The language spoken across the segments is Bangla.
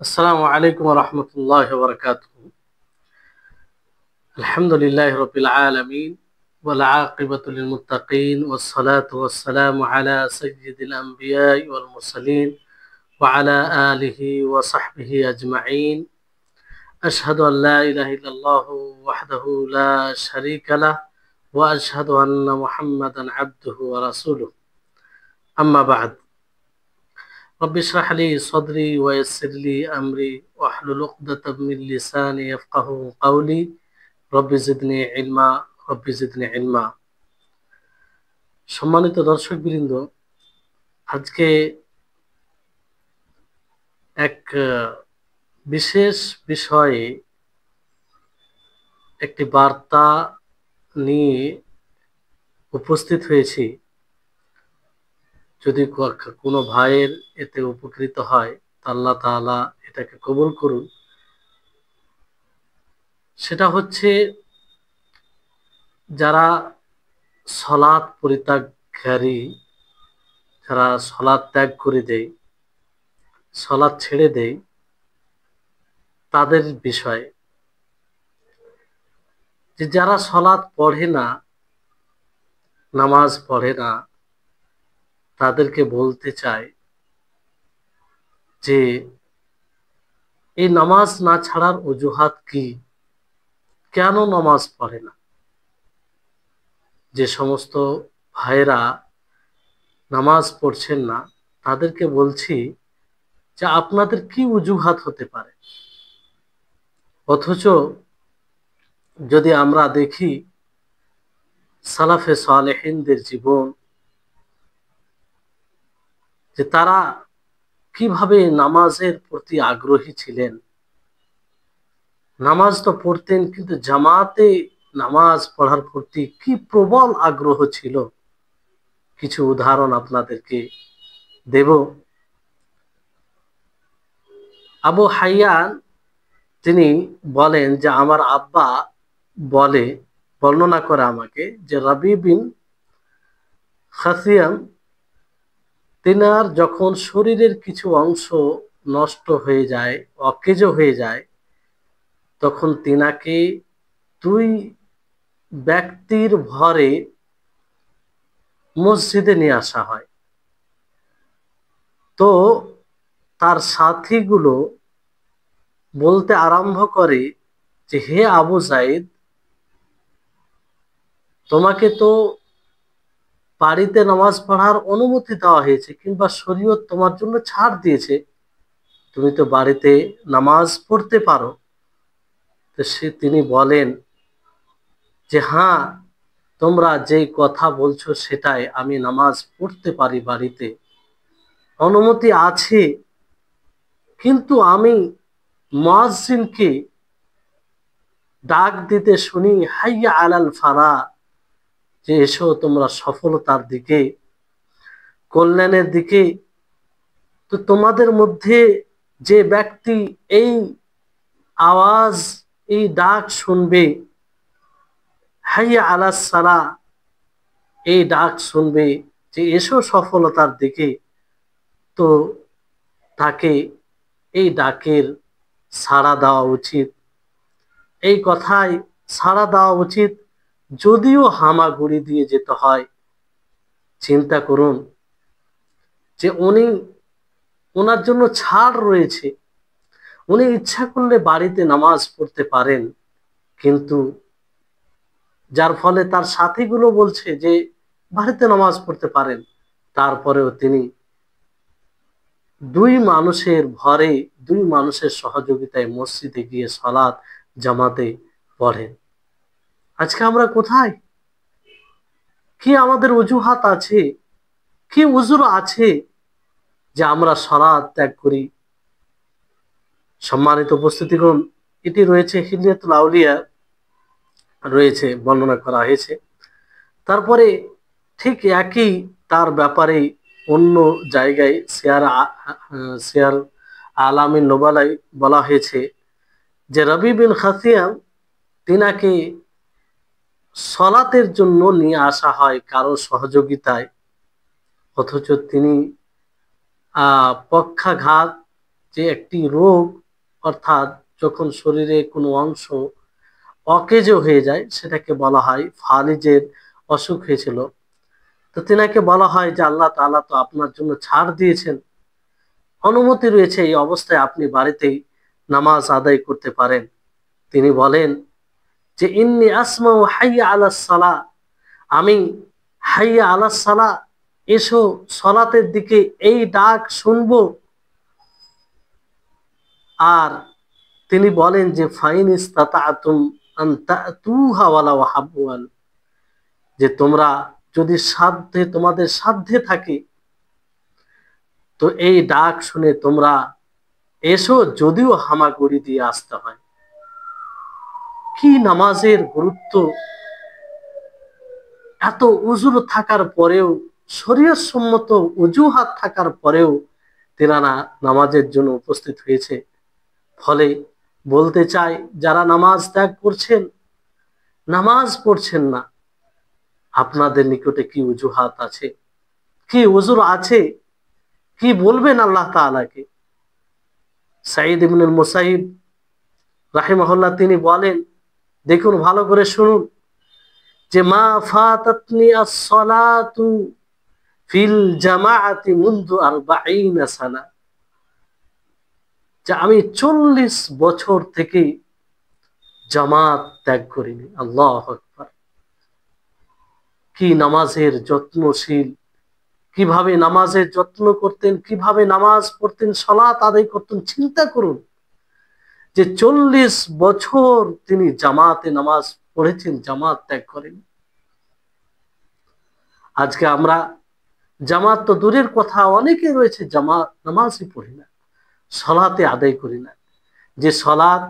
আসসালামু আলাইকুম ওয়া রাহমাতুল্লাহি ওয়া বারাকাতুহু। আলহামদুলিল্লাহি রাব্বিল আলামিন ওয়াল আকিবাতু লিল মুত্তাকিন ওয়াস সালাতু ওয়াস সালামু আলা সাইয়্যিদিল আমবিয়াই ওয়াল মুরসালিন ওয়া আলা আলিহি ওয়া সাহবিহি আজমাইন। আশহাদু আল লা ইলাহা ইল্লাল্লাহু ওয়াহদাহু লা শারীকা লাহ ওয়া আশহাদু আন্না মুহাম্মাদান আবদুহু ওয়া রাসূলুহু। আম্মা বা'দ। رب اشرح لي صدري ويسر لي أمري واحلل عقدة من لساني يفقهوا قولي رب زدني علما رب زدني علما। সম্মানিত দর্শকবৃন্দ, আজকে এক বিশেষ বিষয়ে একটি বার্তা নিয়ে উপস্থিত হয়েছি। যদি কোনো ভাইয়ের এতে উপকৃত হয় তা আল্লাহ তাআলা এটাকে কবুল করুন। সেটা হচ্ছে, যারা সলাৎ পরিত্যাগকারী, যারা সলাৎ ত্যাগ করে দেয়, সলাৎ ছেড়ে দেয়, তাদের বিষয়ে। যে যারা সলাৎ পড়ে না, নামাজ পড়ে না, তাদেরকে বলতে চাই যে এই নামাজ না ছাড়ার অজুহাত কি, কেন নামাজ পড়ে না? যে সমস্ত ভাইরা নামাজ পড়ছেন না, তাদেরকে বলছি যে আপনাদের কি অজুহাত হতে পারে। অথচ যদি আমরা দেখি সালাফে সালেহিনদের জীবন, যে তারা কিভাবে নামাজের প্রতি আগ্রহী ছিলেন। নামাজ তো পড়তেন, কিন্তু জামাতে নামাজ পড়ার প্রতি কি প্রবল আগ্রহ ছিল। কিছু উদাহরণ আপনাদেরকে দেব। আবু হাইয়ান তিনি বলেন যে আমার আব্বা বর্ণনা করে আমাকে যে রাবি বিন খাসিয়াম তিনার যখন শরীরের কিছু অংশ নষ্ট হয়ে যায়, অকেজ হয়ে যায়, তখন তিনাকে দুই ব্যক্তির ভরে মসজিদে নিয়ে আসা হয়। তো তার সাথীগুলো বলতে আরম্ভ করে যে হে আবু যায়েদ, তোমাকে তো বাড়িতে নামাজ পড়ার অনুমতি দেওয়া হয়েছে, কিংবা শরীয়ত তোমার জন্য ছাড় দিয়েছে, তুমি তো বাড়িতে নামাজ পড়তে পারো। তো তিনি বলেন যে হ্যাঁ, তোমরা যেই কথা বলছো সেটাই, আমি নামাজ পড়তে পারি বাড়িতে, অনুমতি আছে। কিন্তু আমি মুয়াজ্জিনকে ডাক দিতে শুনি হাইয়া আলাল ফালা, যে এসো তোমরা সফলতার দিকে, কল্যাণের দিকে। তো তোমাদের মধ্যে যে ব্যক্তি এই আওয়াজ, এই ডাক শুনবে, হাইয়া আলাস সালা, এই ডাক শুনবে যে এসো সফলতার দিকে, তো তাকে এই ডাকের সাড়া দেওয়া উচিত, এই কথায় সাড়া দেওয়া উচিত, যদিও হামাগুড়ি দিয়ে যেতে হয়। চিন্তা করুন যে ওনার জন্য ছাড় রয়েছে, উনি ইচ্ছা করলে বাড়িতে নামাজ পড়তে পারেন, কিন্তু যার ফলে তার সাথীগুলো বলছে যে বাড়িতে নামাজ পড়তে পারেন, তারপরেও তিনি দুই মানুষের সহযোগিতায় মসজিদে গিয়ে সালাত জামাতে পড়েন। আজকে আমরা কোথায়? কি আমাদের অজুহাত আছে, কি উজুর আছে যে আমরা সালাত ত্যাগ করি? সম্মানিত উপস্থিতিগণ, এটি রয়েছে হিলিয়াতুল আউলিয়া, রয়েছে, বর্ণনা করা হয়েছে। তারপরে ঠিক একই তার ব্যাপারে অন্য জায়গায় সিয়ার আলামিন নোবালাই বলা হয়েছে যে রবি বিন খাসিয়াম তিনাকে সলাতের জন্য নিয়ে আসা হয় কারো সহযোগিতায়, অথচ তিনি পক্ষাঘাত যে একটি রোগ, অর্থাৎ যখন শরীরে কোনো অংশ অকেজো হয়ে যায় সেটাকে বলা হয় ফালিজের অসুখ হয়েছিল। তো তিনাকে বলা হয় যে আল্লাহ তাআলা তো আপনার জন্য ছাড় দিয়েছেন, অনুমতি রয়েছে, এই অবস্থায় আপনি বাড়িতেই নামাজ আদায় করতে পারেন। তিনি বলেন যে ইন্নী আসমাউ হাইয়া আলাস সালাহ, আমি হাইয়া আলাস সালাহ, এসো সলাতের দিকে, এই ডাক শুনবো। আর তিনি বলেন যে ফাইন ইসতাতাতুম আন তাতুহা ওয়ালাউ হাবওয়ান, যে তোমরা যদি সাধ্যে, তোমাদের সাধ্যে থাকে, তো এই ডাক শুনে তোমরা এসো, যদিও হামাগুড়ি দিয়ে আসতে হয়। কি নামাজের গুরুত্ব! এত উজুর থাকার পরেও, শরীয়ত সম্মত অজুহাত থাকার পরেও তেনারা নামাজের জন্য উপস্থিত হয়েছে। ফলে বলতে চাই, যারা নামাজ ত্যাগ করছেন, নামাজ পড়ছেন না, আপনাদের নিকটে কি অজুহাত আছে, কি উজুর আছে, কি বলবেন আল্লাহ তাআলাকে? সাঈদ ইবনুল মুসাইব রাহিমাহুল্লাহ তিনি বলেন, দেখুন ভালো করে শুনুন, যে মা ফাতাতনি আস-সালাতু ফিল জামাআতি মুনযু 40 সানা, যে আমি 40 বছর থেকে জামাত ত্যাগ করিনি। আল্লাহু আকবার! কি নামাজের যত্নশীল, কিভাবে নামাজের যত্ন করতেন, কিভাবে নামাজ পড়তেন, সালাত আদায় করতেন। চিন্তা করুন যে 40 বছর তিনি জামাতে নামাজ পড়েছেন, জামাত ত্যাগ করেন। আজকে আমরা জামাত তো দূরের কথা, অনেকে রয়েছে জামাত নামাজই পড়ি না, সালাতে আদায় করি না। যে সালাত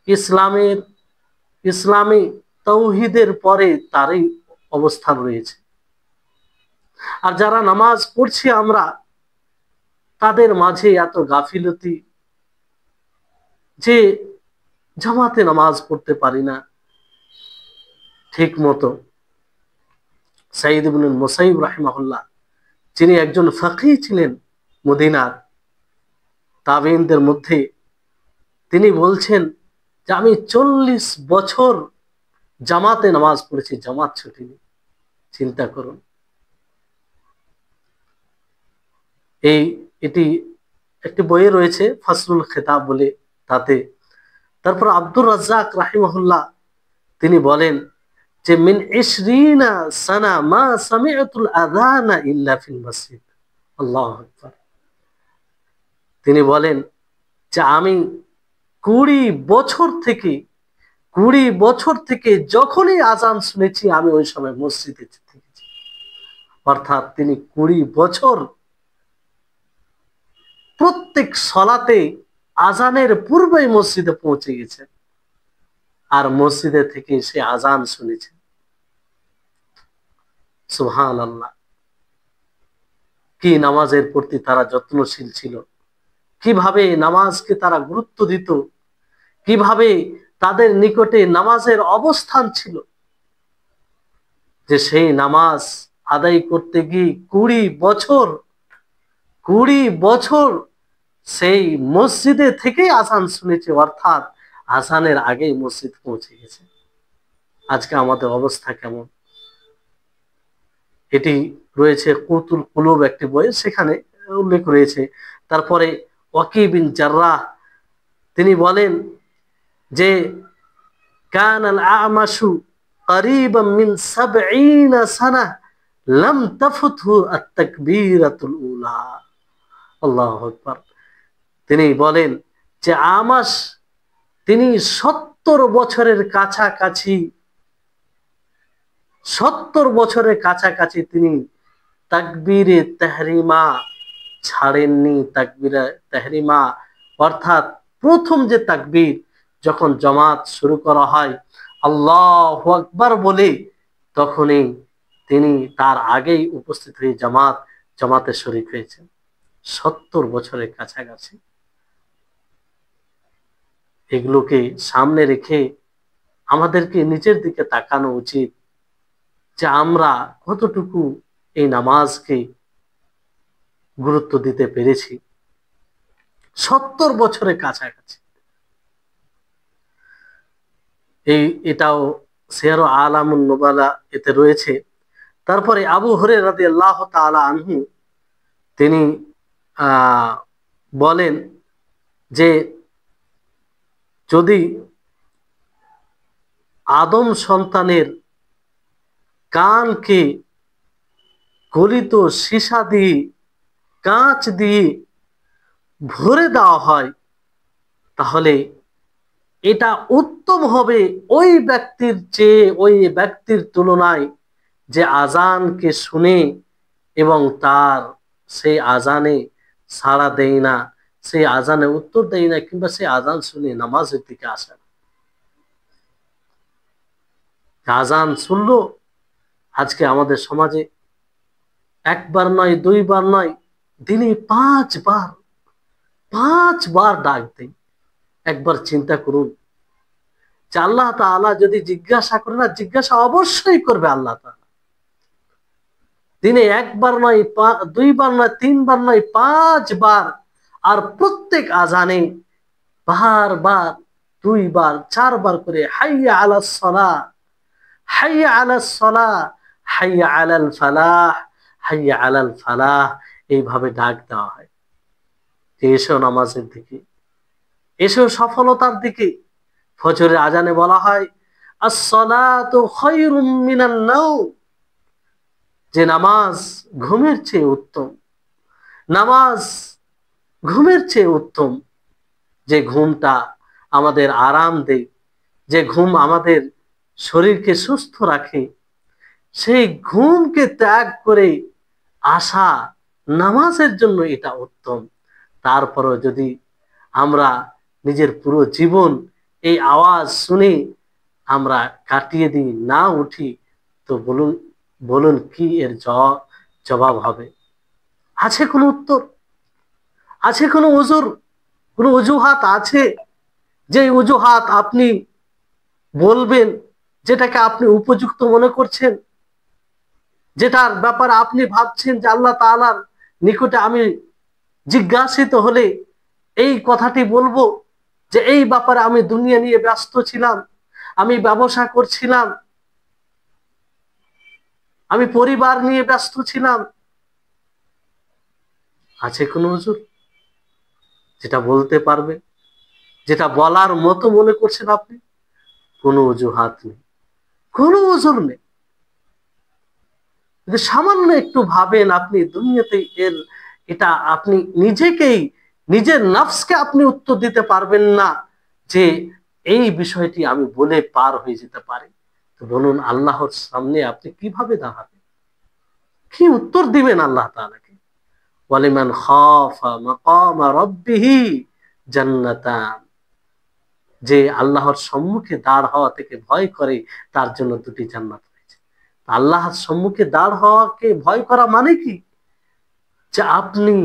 ইসলামের, ইসলামী তাওহীদের পরে তারই অবস্থান রয়েছে। আর যারা নামাজ পড়ছি আমরা, তাদের মাঝে এত গাফিলতি যে জামাতে নামাজ পড়তে পারি না ঠিক মতো। সাঈদ ইবনুল মুসাইব রাহিমাহুল্লাহ, যিনি একজন ফাকিহ ছিলেন মদিনার তাবেঈনদের মধ্যে, তিনি বলছেন যে আমি 40 বছর জামাতে নামাজ পড়েছি, জামাত ছুটিনি। চিন্তা করুন। এটি একটি বইয়ে রয়েছে ফাসলুল খেতাব বলে, তাতে। তারপর আব্দুর রাজ্জাক রাহিমাহুল্লাহ তিনি বলেন যে মিন 20 সানা মা সামি'তুল আযানা ইল্লা ফিল মসজিদ। আল্লাহু আকবার! তিনি বলেন যে আমি 20 বছর থেকে, 20 বছর থেকে যখনই আজান শুনেছি আমি ওই সময় মসজিদে থেকেছি। অর্থাৎ তিনি 20 বছর প্রত্যেক সলাতে আজানের পূর্বেই মসজিদে পৌঁছে গেছে, আর মসজিদে থেকে সে আজান শুনেছে। সুবহানাল্লাহ! কি নামাজের প্রতি তারা যত্নশীল ছিল, কিভাবে নামাজকে তারা গুরুত্ব দিত, কিভাবে তাদের নিকটে নামাজের অবস্থান ছিল, যে সেই নামাজ আদায় করতে গিয়ে 20 বছর, 20 বছর সেই মসজিদে থেকেই আজান শুনেছে, অর্থাৎ আজানের আগেই মসজিদ পৌঁছে গেছে। আজকে আমাদের অবস্থা কেমন? এটি রয়েছে কুতুল কুলুব একটি বই, সেখানে উল্লেখ রয়েছে। তারপরে ওয়াকি বিন জাররাহ তিনি বলেন যে কানাল আমাশু করিবাম মিন 70 সানা লাম তাফুতহু আত-তাকবীরাতুল উলা। আল্লাহু আকবার! তিনি বলেন যে আমাশ, তিনি 70 বছরের কাছাকাছি, 70 বছরের কাছাকাছি তিনি তাকবীরে তাহরিমা ছাড়েননি। তাকবীরে তাহরিমা অর্থাৎ প্রথম যে তাকবীর, যখন জামাত শুরু করা হয় আল্লাহু আকবার বলে, তখনই তিনি তার আগেই উপস্থিত হয়ে জামাতে শরীক হয়েছেন। 70 বছরের কাছাকাছি। এগুলোকে সামনে রেখে আমাদেরকে নিচের দিকে তাকানো উচিত, যে আমরা কতটুকু এই নামাজকে গুরুত্ব দিতে পেরেছি। 70 বছরের কাছাকাছি। এটাও সিয়ার আলামুন নুবালা এতে রয়েছে। তারপরে আবু হুরায়রা রাদিয়াল্লাহু তাআলা আনহু তিনি বলেন যে যদি আদম সন্তানের কানকে গলিত সীসা দিয়ে, কাঁচ দিয়ে ভরে দেওয়া হয়, তাহলে এটা উত্তম হবে ওই ব্যক্তির চেয়ে, ওই ব্যক্তির তুলনায় যে আজানকে শুনে এবং তার সেই আজানে সাড়া দেয় না, সেই আজানে উত্তর দেয় না, কিংবা সেই আজান শুনে নামাজের দিকে আসে না। আজান শুনলো, আজকে আমাদের সমাজে একবার নয়, দুইবার নয়, দিনে 5 বার ডাক দেয়। একবার চিন্তা করুন যে আল্লাহ তাআলা যদি জিজ্ঞাসা করে, না জিজ্ঞাসা অবশ্যই করবে আল্লাহ তাআলা। দিনে একবার নয়, দুইবার নয়, তিনবার নয়, 5 বার। আর প্রত্যেক আজানে বারবার, 2 বার, 4 বার করে হাইয়া আলাস সালাহ, হাইয়া আলাস সালাহ, হাইয়া আলাল ফালাহ, হাইয়া আলাল ফালাহ, এইভাবে ডাক দেওয়া হয় যে এসো নামাজের দিকে, এসো সফলতার দিকে। ফজরের আজানে বলা হয় আস-সালাতু খায়রুম মিনান নাওম, যে নামাজ ঘুমের চেয়ে উত্তম, নামাজ ঘুমের চেয়ে উত্তম। যে ঘুমটা আমাদের আরাম দেয়, যে ঘুম আমাদের শরীরকে সুস্থ রাখে, সেই ঘুমকে ত্যাগ করে আসা নামাজের জন্য এটা উত্তম। তারপরও যদি আমরা নিজের পুরো জীবন এই আওয়াজ শুনে আমরা কাটিয়ে দিই, না উঠি, তো বলুন বলুন কি এর জবাব হবে? আছে কোনো উত্তর? আছে কোনো ওজোর, কোনো অজুহাত আছে? যে অজুহাত আপনি বলবেন, যেটাকে আপনি উপযুক্ত মনে করছেন, যেটার ব্যাপারে আপনি ভাবছেন যে আল্লাহ তাআলার নিকটে আমি জিজ্ঞাসিত হলে এই কথাটি বলবো যে এই ব্যাপারে আমি দুনিয়া নিয়ে ব্যস্ত ছিলাম, আমি ব্যবসা করছিলাম, আমি পরিবার নিয়ে ব্যস্ত ছিলাম। আছে কোনো হুজুর যেটা বলতে পারবে, যেটা বলার মতো মনে করছেন আপনি? কোনো অজুহাত নেই, কোনো ওজোর নেই। যদি সামান্য একটু ভাবেন আপনি দুনিয়াতে এটা আপনি নিজেকেই, নিজের নফসকে আপনি উত্তর দিতে পারবেন না যে এই বিষয়টি আমি বলে পার হয়ে যেতে পারি, তো বলুন আল্লাহর সামনে আপনি কিভাবে দাঁড়াবেন? কি উত্তর দিবেন আল্লাহ তাআলাকে? ওয়ালিমান খাফা মাকামা রাব্বিহি জান্নাতান, যে আল্লাহর সম্মুখে দাঁড় হওয়া থেকে ভয় করে তার জন্য 2টি জান্নাত রয়েছে। আল্লাহর সম্মুখে দাঁড় হওয়াকে ভয় করা মানে কি? যে আপনি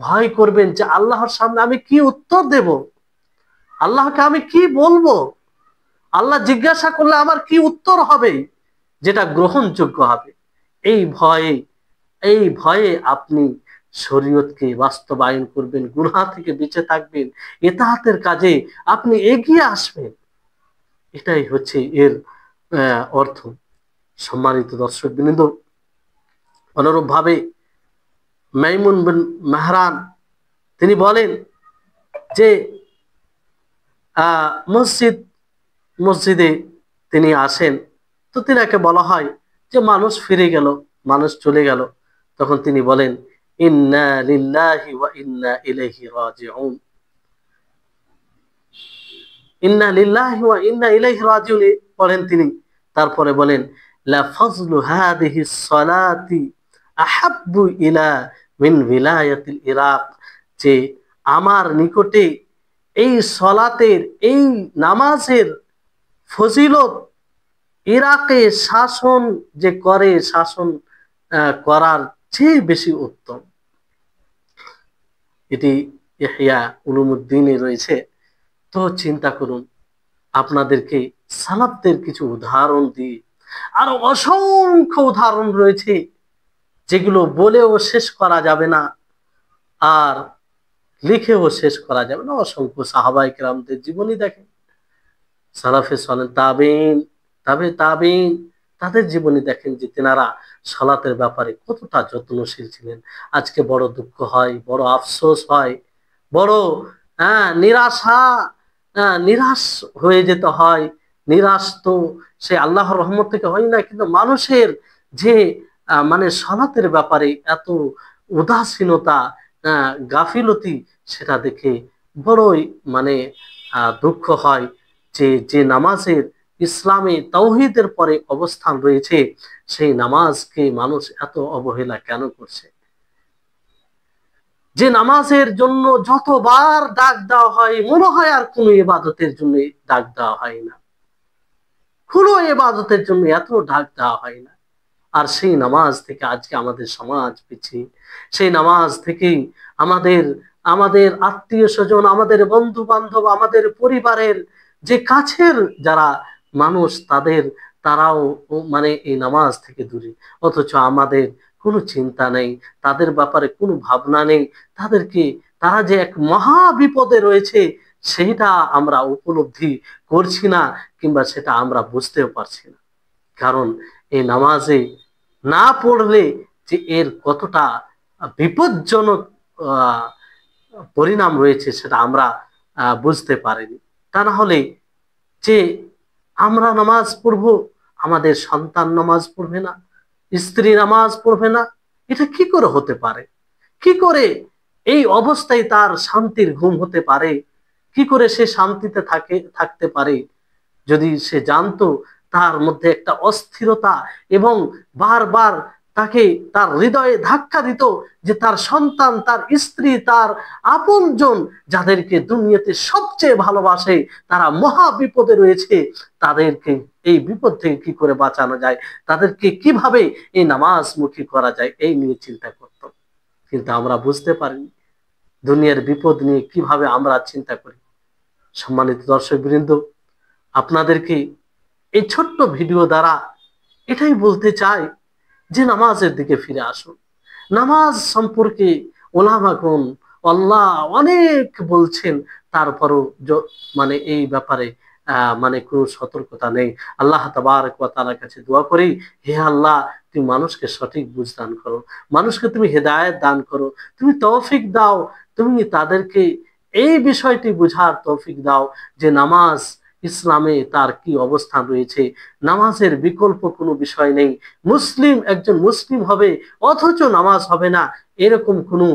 ভয় করবেন যে আল্লাহর সামনে আমি কি উত্তর দেব, আল্লাহকে আমি কি বলবো, আল্লাহ জিজ্ঞাসা করলে আমার কি উত্তর হবে যেটা গ্রহণযোগ্য হবে। এই ভয়ে আপনি শরীয়তকে বাস্তবায়ন করবেন, গুনাহ থেকে বেঁচে থাকবেন, ইতাআতের কাজে আপনি এগিয়ে আসবেন। এটাই হচ্ছে এর অর্থ। সম্মানিত দর্শকবৃন্দ, অনুরূপ ভাবে মাইমুন বিন মেহরান তিনি বলেন যে মসজিদে তিনি আসেন, তো তিনাকে বলা হয় যে মানুষ ফিরে গেল, মানুষ চলে গেল। তখন তিনি বলেন ইন্না লিল্লাহি ওয়া ইন্না ইলাইহি রাজিউন, ইন্না লিল্লাহি ওয়া ইন্না ইলাইহি রাজিউন বলেন তিনি। তারপরে বলেন লা ফাজলু হাদিহিস সালাতি আহাব্বু ইলা মিন বিলায়াতিল ইরাক, যে আমার নিকটে এই সলাতের, এই নামাজের ফজিলত ইরাকে শাসন যে করে, শাসন করার চেয়ে বেশি উত্তম। এটি ইহয়া উলুমুদ্দিনে রয়েছে। তো চিন্তা করুন, আপনাদেরকে সালাফদের কিছু উদাহরণ দিই, আরো অসংখ্য উদাহরণ রয়েছে যেগুলো বলেও শেষ করা যাবে না। আর লিখেও শেষ করা যাবে না। অসংখ্য সাহাবায়ে কেরামদের জীবনী দেখেন, সালাফে সালেহ, তাবেইন, তাবেইন, তাদের জীবনী দেখেন যে তেনারা সালাতের ব্যাপারে কতটা যত্নশীল ছিলেন। আজকে বড় দুঃখ হয়, বড় আফসোস হয়, বড় নিরাশা, নিরাশ হয়ে যেতে হয়। নিরাশ তো সে আল্লাহর রহমত থেকে হয় না, কিন্তু মানুষের যে মানে সালাতের ব্যাপারে এত উদাসীনতা, গাফিলতি, সেটা দেখে বড়ই মানে দুঃখ হয় যে যে নামাজের ইসলামে তাওহীদের পরে অবস্থান রয়েছে, সেই নামাজকে মানুষ এত অবহেলা কেন করছে? যে নামাজের জন্য যতবার ডাক দেওয়া হয়, মনে হয় আর কোনো ইবাদতের জন্য ডাক দেওয়া হয় না, কোনো ইবাদতের জন্য এত ডাক দেওয়া হয় না। আর সেই নামাজ থেকে আজকে আমাদের সমাজ পিছিয়ে, সেই নামাজ থেকেই আমাদের আমাদের আত্মীয় স্বজন, আমাদের বন্ধু বান্ধব, আমাদের পরিবারের যে কাছের যারা মানুষ, তারাও মানে এই নামাজ থেকে দূরে। অথচ আমাদের কোনো চিন্তা নেই, তাদের ব্যাপারে কোনো ভাবনা নেই, তাদেরকে, তারা যে এক মহা বিপদে রয়েছে সেটা আমরা উপলব্ধি করছি না, কিংবা সেটা আমরা বুঝতেও পারছি না। কারণ এই নামাজে না পড়লে যে এর কতটা বিপজ্জনক আহ, পরিণাম রয়েছে সেটা আমরা বুঝতে পারিনি। তা না হলে যে আমরা নামাজ পড়বো, আমাদের সন্তান নামাজ পড়বে না, স্ত্রী নামাজ পড়বে না, এটা কি করে হতে পারে? কি করে এই অবস্থায় তার শান্তির ঘুম হতে পারে? কি করে সে শান্তিতে থাকতে পারে? যদি সে জানতো তার মধ্যে একটা অস্থিরতা, এবং বারবার তাকে তার হৃদয়ে ধাক্কা দিত যে তার সন্তান, তার স্ত্রী, তার আপনজন, যাদেরকে দুনিয়াতে সবচেয়ে ভালোবাসে, তারা মহা বিপদে রয়েছে, তাদেরকে এই বিপদ থেকে কি করে বাঁচানো যায়, তাদেরকে কিভাবে এই নামাজমুখী করা যায়, এই নিয়ে চিন্তা করত। কিন্তু আমরা বুঝতে পারিনি দুনিয়ার বিপদ নিয়ে কিভাবে আমরা চিন্তা করি। সম্মানিত দর্শক বৃন্দ, আপনাদেরকে এই ছোট্ট ভিডিও দ্বারা এটাই বলতে চাই যে নামাজের দিকে ফিরে আসুন। নামাজ সম্পর্কে ওলামাগণ, আল্লাহ অনেক বলছেন, তারপরও মানে এই ব্যাপারে মানে কোনো সতর্কতা নেই। আল্লাহ তাবারক ওয়া তাআলার কাছে দোয়া করি, হে আল্লাহ, তুমি মানুষকে সঠিক বুঝ দান করো, মানুষকে তুমি হেদায়েত দান করো, তুমি তৌফিক দাও, তুমি তাদেরকে এই বিষয়টি বুঝার তৌফিক দাও যে নামাজ ইসলামে তার কি অবস্থান রয়েছে। নামাজের বিকল্প কোনো বিষয় নেই। মুসলিম একজন মুসলিম হবে অথচ নামাজ হবে না, এরকম কোনো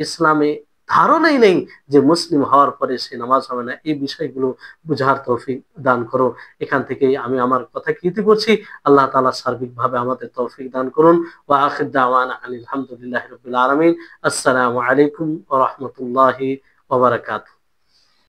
ইসলামে ধারণাই নেই যে মুসলিম হওয়ার পরে সে নামাজ হবে না। এই বিষয়গুলো বুঝার তৌফিক দান করো। এখান থেকে আমি আমার কথা কৃতি করছি। আল্লাহ তাআলা সার্বিকভাবে আমাদের তৌফিক দান করুন। ওয়া আখির দাওয়ানা আলহামদুলিল্লাহি রাব্বিল আলামিন। আসসালামু আলাইকুম ওয়া রাহমাতুল্লাহি ওয়া বারাকাতুহু।